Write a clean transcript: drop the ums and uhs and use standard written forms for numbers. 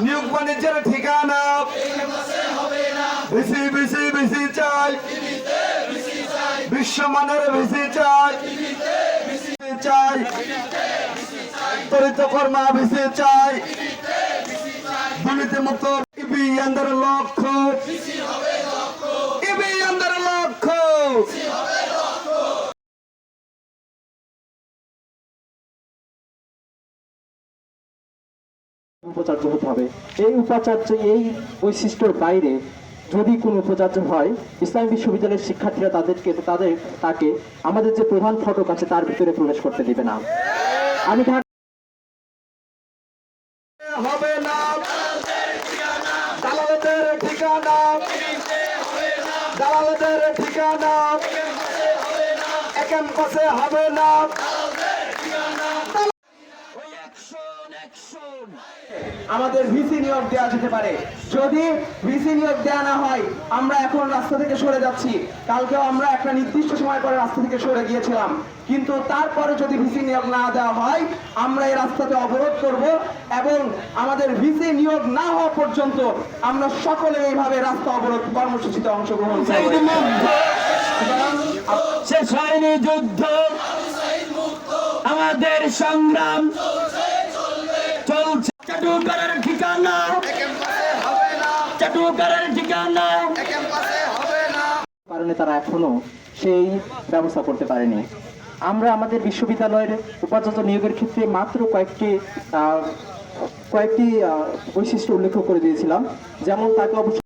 নিয়োগ বাণিজ্যের ঠিকানা বেশি বেশি বেশি চাই, বিশ্বমানের বেশি চাই, চাই তরিত কর্মা বেশি চাই, দুর্নীতি মুক্ত ইবিএনদের লক্ষ্য, ইবিএনদের লক্ষ্য। উপাচার্য হতে হবে। এই উপাচার্য এই বৈশিষ্ট্যের বাইরে যদি কোনো উপাচার্য হয়, ইসলামী বিশ্ববিদ্যালয়ের শিক্ষার্থীরা তাকে আমাদের যে প্রধান ফটক আছে তার ভিতরে প্রবেশ করতে দিবে না। আমি হবে না দালালদের ঠিকানা, দালালদের ঠিকানা ক্যাম্পাসে হবে না। আমাদের ভিসি নিয়োগ দেওয়া যেতে পারে। যদি ভিসি নিয়োগ দেওয়া না হয়, আমরা এখন রাস্তা থেকে সরে যাচ্ছি। কালকেও আমরা একটা নির্দিষ্ট সময় পরে রাস্তা থেকে সরে গিয়েছিলাম, কিন্তু তারপরে যদি ভিসি নিয়োগ না দেওয়া হয়, আমরা এই রাস্তাতে অবরোধ করব এবং আমাদের ভিসি নিয়োগ না হওয়া পর্যন্ত আমরা সকলে এইভাবে রাস্তা অবরোধ কর্মসূচিতে অংশগ্রহণ করব। শেষ হয়নি যুদ্ধ, আমাদের সংগ্রাম চলছে। চাটুকারের ঠিকানা, চাটুকারের ঠিকানা কারণে তারা এখনো সেই ব্যবস্থা করতে পারেনি। আমরা আমাদের বিশ্ববিদ্যালয়ের উপাচার্য নিয়োগের ক্ষেত্রে মাত্র কয়েকটি বৈশিষ্ট্য উল্লেখ করে দিয়েছিলাম, যেমন তাকে অবশ্যই